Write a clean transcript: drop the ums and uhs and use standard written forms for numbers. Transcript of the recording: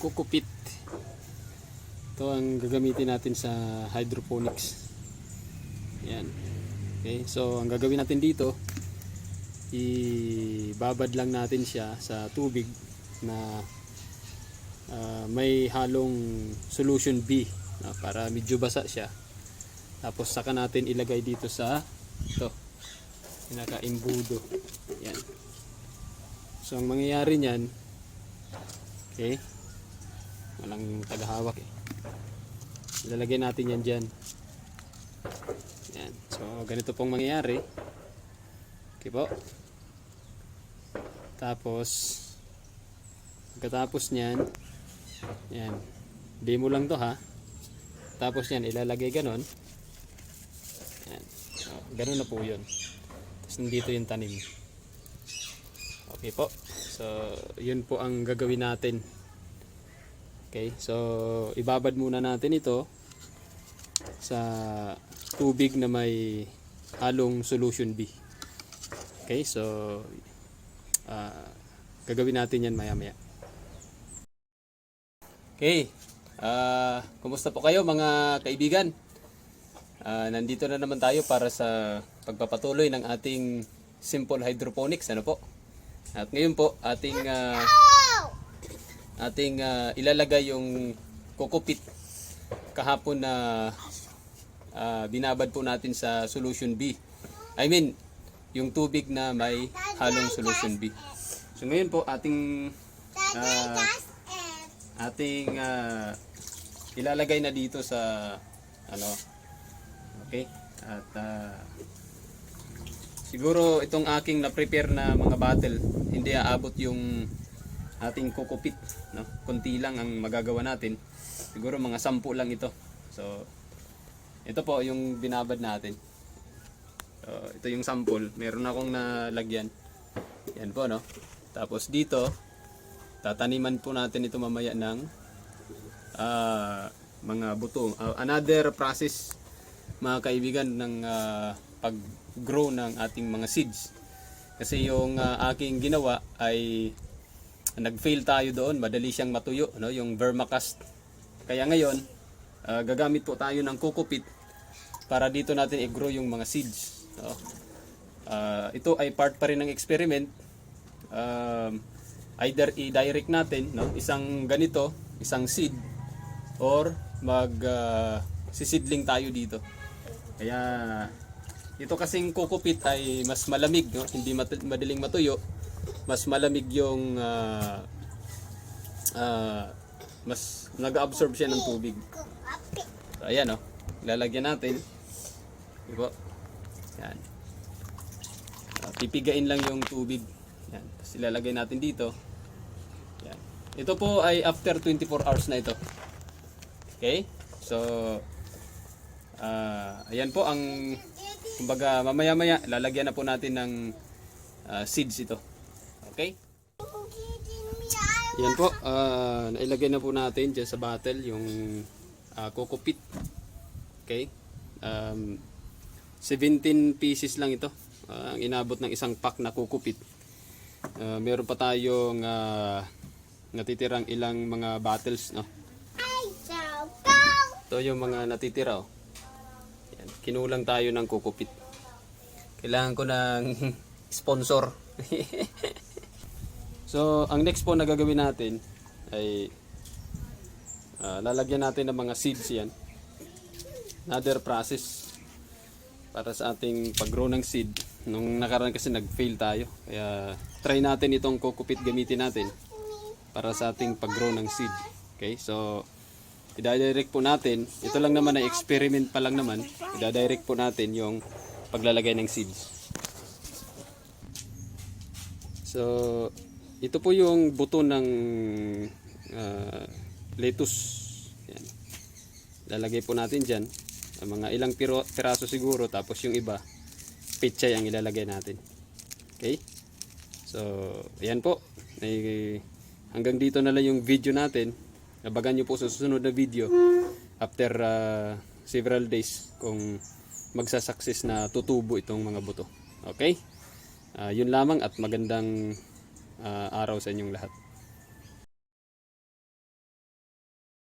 coco peat. Ito ang gagamitin natin sa hydroponics. Yan. Okay, so ang gagawin natin dito, ibabad lang natin siya sa tubig na may halong solution B, para medyo basa siya. Tapos saka natin ilagay dito sa ito, pinaka-imbudo. Yan. So ang mangyayari niyan, okay, walang tagahawak eh. Ilalagay natin yan dyan. Yan. So ganito pong mangyayari. Okay po. Tapos pagkatapos niyan, yan, demo lang to ha. Tapos yan ilalagay ganon. Yan. So, ganon na po yun. Tapos nandito yung tanim. Okay po. So yun po ang gagawin natin. Okay, so ibabad muna natin ito sa tubig na may halong solution B. Okay, so gagawin natin yan maya maya. Okay, kumusta po kayo mga kaibigan? Nandito na naman tayo para sa pagpapatuloy ng ating simple hydroponics, ano po? At ngayon po ating ilalagay yung coco peat kahapon na binabad po natin sa solution B. I mean, yung tubig na may halong solution B. So ngayon po ating ilalagay na dito sa ano. Okay? At siguro itong aking na-prepare na mga bottle, hindi aabot yung ating coco peat, no? Konti lang ang magagawa natin. Siguro mga 10 lang ito. So ito po yung binabad natin. So ito yung sample. Meron akong nalagyan. Yan po, no? Tapos dito tataniman po natin ito mamaya ng mga buto. Another process mga kaibigan ng pag-grow ng ating mga seeds. Kasi yung aking ginawa ay nag-fail tayo doon, madali siyang matuyo, no, yung vermicast. Kaya ngayon, gagamit po tayo ng coco peat para dito natin i-grow yung mga seeds, no. Ito ay part pa rin ng experiment. Either i-direct natin, no, isang ganito, isang seed, or sisidling tayo dito. Kaya ito kasing coco peat ay mas malamig, no, hindi madaling matuyo. Mas malamig yung mas nag-absorb siya ng tubig. So ayan, oh, lalagyan natin. Diba? Yan. Pipigain lang yung tubig. Yan. Tapos ilalagay natin dito. Yan. Ito po ay after 24 hours na ito. Okay? So ayan po ang, kumbaga mamaya-maya lalagyan na po natin ng seeds ito. Okay? Yan po, nailagay na po natin dyan sa bottle yung coco peat. Okay? 17 pieces lang ito. Ang inabot ng isang pack na coco peat. Meron pa tayong natitirang ilang mga bottles, no? Ito yung mga natitira, oh. Yan, kinulang tayo ng coco peat. Kailangan ko ng sponsor. So, ang next po na gagawin natin ay lalagyan natin ng mga seeds yan. Another process para sa ating pag-grow ng seed. Nung nakaraan kasi nag-fail tayo. Kaya try natin itong coco peat gamitin natin para sa ating pag-grow ng seed. Okay? So, i-direct po natin. Ito lang naman ay experiment pa lang naman. I-direct po natin yung paglalagay ng seeds. So, ito po yung buto ng lettuce. Yan. Lalagay po natin dyan. Mga ilang piraso siguro. Tapos yung iba, pechay ang ilalagay natin. Okay? So, ayan po. Hanggang dito na lang yung video natin. Abangan nyo po sa susunod na video. After several days kung magsasucess na tutubo itong mga buto. Okay? Yun lamang at magandang araw sa inyong lahat.